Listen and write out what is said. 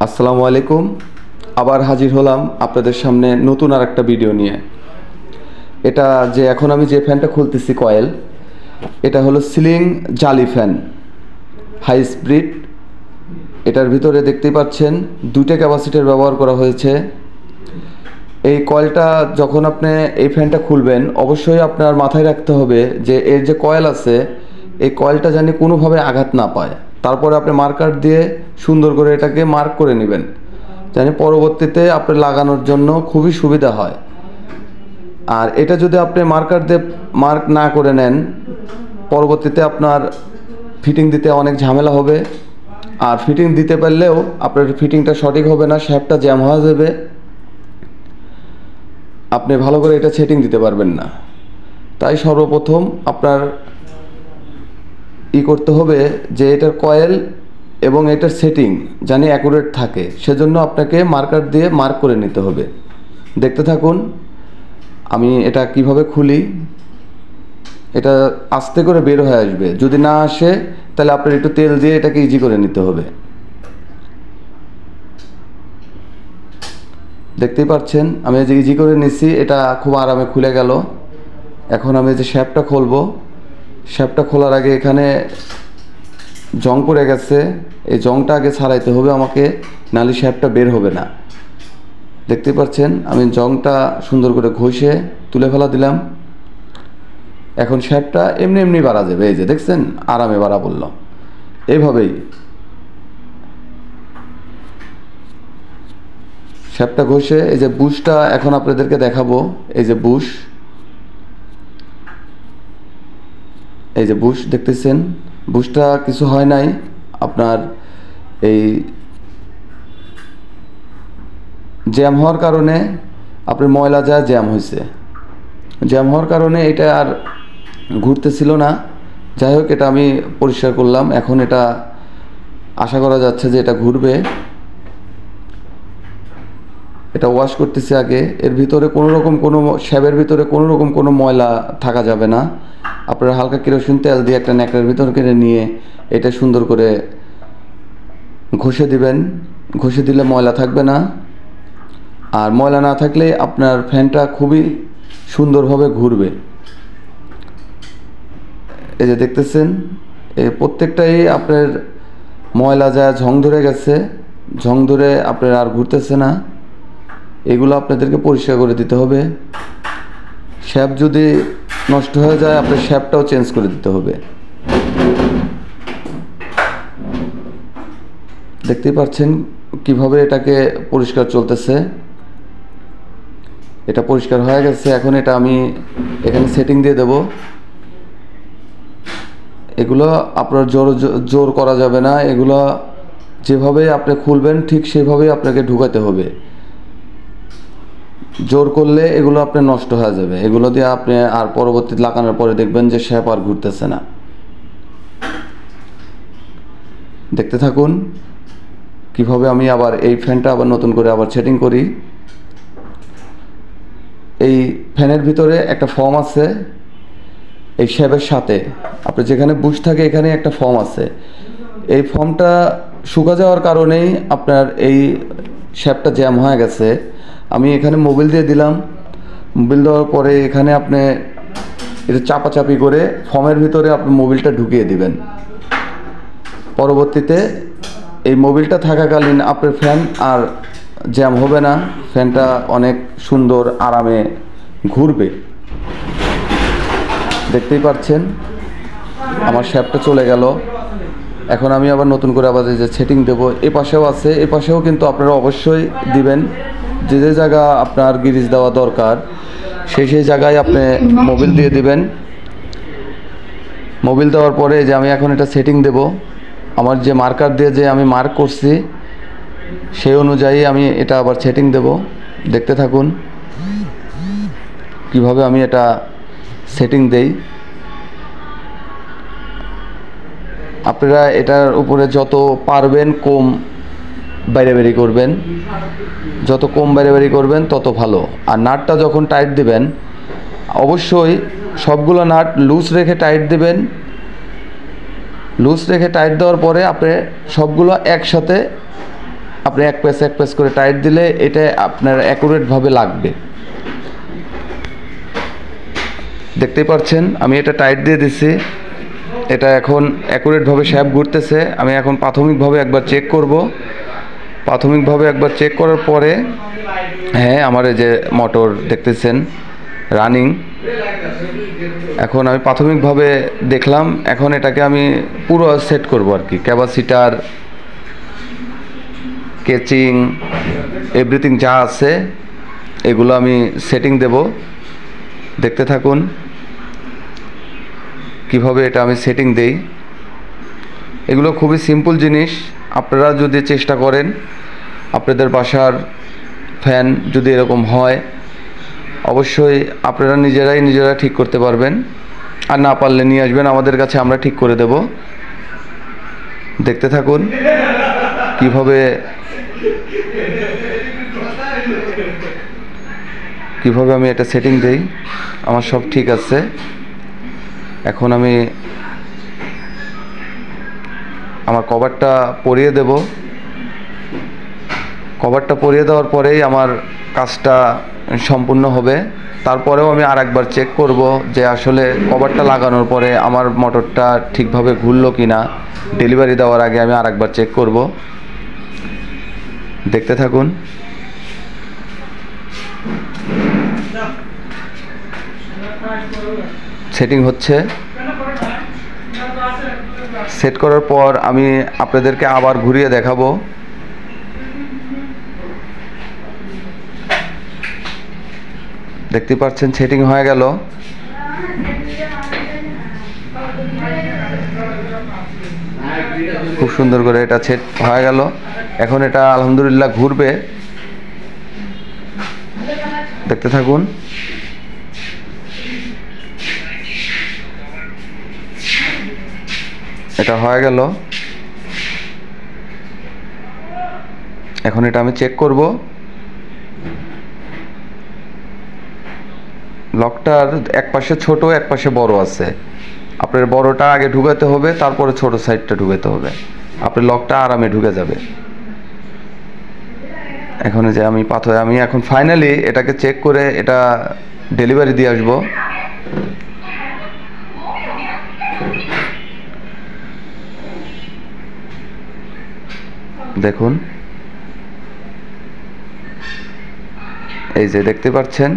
আসসালামু আলাইকুম। আবার হাজির হলাম আপনাদের সামনে নতুন আর একটা ভিডিও নিয়ে। এটা যে এখন আমি যে ফ্যানটা খুলতেছি কয়েল, এটা হলো সিলিং জালি ফ্যান হাই স্পিড। এটার ভিতরে দেখতেই পাচ্ছেন দুটো ক্যাপাসিটর ব্যবহার করা হয়েছে। এই কয়েলটা যখন আপনি এই ফ্যানটা খুলবেন অবশ্যই আপনার মাথায় রাখতে হবে যে এর যে কয়েল আছে এই কয়েলটা যেন কোনোভাবে আঘাত না পায়। তারপরে আপনি মার্কার দিয়ে সুন্দর করে এটাকে মার্ক করে নেবেন, যেন পরবর্তীতে আপনি লাগানোর জন্য খুবই সুবিধা হয়। আর এটা যদি আপনি মার্কার দিয়ে মার্ক না করে নেন পরবর্তীতে আপনার ফিটিং দিতে অনেক ঝামেলা হবে। আর ফিটিং দিতে পারলেও আপনার ফিটিংটা সঠিক হবে না, শ্যাফটটা জ্যাম হয়ে যাবে, আপনি ভালো করে এটা সেটিং দিতে পারবেন না। তাই সর্বপ্রথম আপনার করতে হবে যে এটার কয়েল এবং এটার সেটিং জানি অ্যাকুরেট থাকে, সেজন্য আপনাকে মার্কার দিয়ে মার্ক করে নিতে হবে। দেখতে থাকুন আমি এটা কিভাবে খুলি। এটা আস্তে করে বের হয়ে আসবে, যদি না আসে তাহলে আপনার একটু তেল দিয়ে এটাকে ইজি করে নিতে হবে। দেখতেই পাচ্ছেন আমি যে ইজি করে নিচ্ছি, এটা খুব আরামে খুলে গেল। এখন আমি যে শ্যাফটটা খুলবো, শ্যাফটটা খোলার আগে এখানে জং পড়ে গেছে, এই জংটা আগে ছাড়াইতে হবে আমাকে, নাহলে শ্যাফটটা বের হবে না। দেখতে পাচ্ছেন আমি জংটা সুন্দর করে ঘষে তুলে ফেলা দিলাম। এখন শ্যাফটটা এমনি এমনি বাড়া যাবে, এই যে দেখছেন আরামে বাড়া পড়ল। এইভাবেই শ্যাফটটা ঘষে এই যে বুশটা এখন আপনাদেরকে দেখাবো। এই যে বুশ, এই যে বুশ দেখতেছেন, বুশটা কিছু হয় নাই, আপনার এই জ্যাম হওয়ার কারণে আপনার ময়লা যা জ্যাম হয়েছে, জ্যাম হওয়ার কারণে এটা আর ঘুরতেছিল না। যাই হোক এটা আমি পরিষ্কার করলাম, এখন এটা আশা করা যাচ্ছে যে এটা ঘুরবে। এটা ওয়াশ করতেছি আগে। এর ভিতরে কোনো রকম কোনো শ্যাবের ভিতরে কোনো রকম কোনো ময়লা থাকা যাবে না। আপনারা হালকা কেরোসিন তেল দিয়ে একটা ন্যাকড়ার ভিতর কেটে নিয়ে এটা সুন্দর করে ঘষে দিবেন। ঘষে দিলে ময়লা থাকবে না। আর ময়লা না থাকলে আপনার ফ্যানটা খুবই সুন্দরভাবে ঘুরবে। এই যে দেখতেছেন এই প্রত্যেকটাই আপনার ময়লা যা ঝং ধরে গেছে, ঝং ধরে আপনার আর ঘুরতেছে না। এগুলো আপনাদেরকে পরিষ্কার করে দিতে হবে। শ্যাপ যদি নষ্ট হয়ে যায় আপনার শ্যাপটাও চেঞ্জ করে দিতে হবে। দেখতেই পাচ্ছেন কিভাবে এটাকে পরিষ্কার চলতেছে। এটা পরিষ্কার হয়ে গেছে। এখন এটা আমি এখানে সেটিং দিয়ে দেব। এগুলো আপনার জোর করা যাবে না, এগুলো যেভাবে আপনি খুলবেন ঠিক সেভাবেই আপনাকে ঢুকাতে হবে। জোর করলে এগুলো আপনার নষ্ট হয়ে যাবে। এগুলো দিয়ে আপনি আর পরবর্তী লাগানোর পরে দেখবেন যে শ্যাপ আর ঘুরতেছে না। দেখতে থাকুন কিভাবে আমি আবার এই ফ্যানটা আবার নতুন করে আবার সেটিং করি। এই ফ্যানের ভিতরে একটা ফর্ম আছে, এই শ্যাপের সাথে আপনার যেখানে বুশ থাকে এখানে একটা ফর্ম আছে। এই ফর্মটা শুকা যাওয়ার কারণেই আপনার এই শ্যাপটা জ্যাম হয়ে গেছে। আমি এখানে মোবিল দিয়ে দিলাম। মোবিল দেওয়ার পরে এখানে আপনি এটা চাপাচাপি করে ফর্মের ভিতরে আপনি মোবিলটা ঢুকিয়ে দিবেন। পরবর্তীতে এই মোবিলটা থাকাকালীন আপনার ফ্যান আর জ্যাম হবে না, ফ্যানটা অনেক সুন্দর আরামে ঘুরবে। দেখতেই পাচ্ছেন আমার শ্যাপটা চলে গেল। এখন আমি আবার নতুন করে আবার যে সেটিং দেবো, এ পাশেও আছে, এ পাশেও কিন্তু আপনারা অবশ্যই দিবেন। যে যে জায়গা আপনার গিরিজ দেওয়া দরকার সেই সেই জায়গায় আপনি মোবিল দিয়ে দিবেন। মোবিল দেওয়ার পরে যে আমি এখন এটা সেটিং দেব, আমার যে মার্কার দিয়ে যে আমি মার্ক করছি সেই অনুযায়ী আমি এটা আবার সেটিং দেব। দেখতে থাকুন কিভাবে আমি এটা সেটিং দেই। আপনারা এটার উপরে যত পারবেন কম বাইরে বেরি করবেন, যত কম বাইরে বেরি করবেন তত ভালো। আর নাটটা যখন টাইট দিবেন অবশ্যই সবগুলো নাট লুজ রেখে টাইট দিবেন। লুজ রেখে টাইট দেওয়ার পরে আপনি সবগুলো একসাথে আপনি এক প্যাচ করে টাইট দিলে এটা আপনার অ্যাকুরেটভাবে লাগবে। দেখতেই পাচ্ছেন আমি এটা টাইট দিয়ে দিচ্ছি, এটা এখন অ্যাকুরেটভাবে শ্যাফট ঘুরতেছে। আমি এখন প্রাথমিকভাবে একবার চেক করব। প্রাথমিকভাবে একবার চেক করার পরে হ্যাঁ আমার এই যে মোটর দেখতেছেন রানিং। এখন আমি প্রাথমিকভাবে দেখলাম, এখন এটাকে আমি পুরো সেট করব আর কি, ক্যাপাসিটার, কেচিং, এভরিথিং যা আছে এগুলো আমি সেটিং দেব। দেখতে থাকুন কিভাবে এটা আমি সেটিং দেই। এগুলো খুবই সিম্পল জিনিস, আপনারা যদি চেষ্টা করেন আপনাদের বাসার ফ্যান যদি এরকম হয় অবশ্যই আপনারা নিজেরা ঠিক করতে পারবেন। আর না পারলে নিয়ে আসবেন আমাদের কাছে, আমরা ঠিক করে দেব। দেখতে থাকুন কিভাবে আমি এটা সেটিং দেই। আমার সব ঠিক আছে। এখন আমি আমার কভারটা পরিয়ে দেব। কভারটা পরিয়ে দেওয়ার পরেই আমার কাজটা সম্পূর্ণ হবে। তারপরেও আমি আরেকবার চেক করব যে আসলে কভারটা লাগানোর পরে আমার মোটরটা ঠিকভাবে ঘুরলো কি না। ডেলিভারি দেওয়ার আগে আমি আরেকবার চেক করব। দেখতে থাকুন। সেটিং হচ্ছে। সেট করার পর আমি আপনাদেরকে আবার ঘুরিয়ে দেখাবো। দেখতে পাচ্ছেন সেটিং হয়ে গেল। খুব সুন্দর করে এটা সেট হয়ে গেল। এখন এটা আলহামদুলিল্লাহ ঘুরবে। দেখতে থাকুন। এটা হয়ে গেল। এখন এটা আমি চেক করব। লকটার এক পাশে ছোট এক পাশে বড় আছে। আপনার বড়টা আগে ঢুকাতে হবে, তারপরে ছোট সাইডটা ঢুকাতে হবে। আপনার লকটা আরামে ঢুকে যাবে। এখন যে আমি এখন ফাইনালি এটাকে চেক করে এটা ডেলিভারি দিয়ে আসবো। দেখুন এই যে দেখতে পাচ্ছেন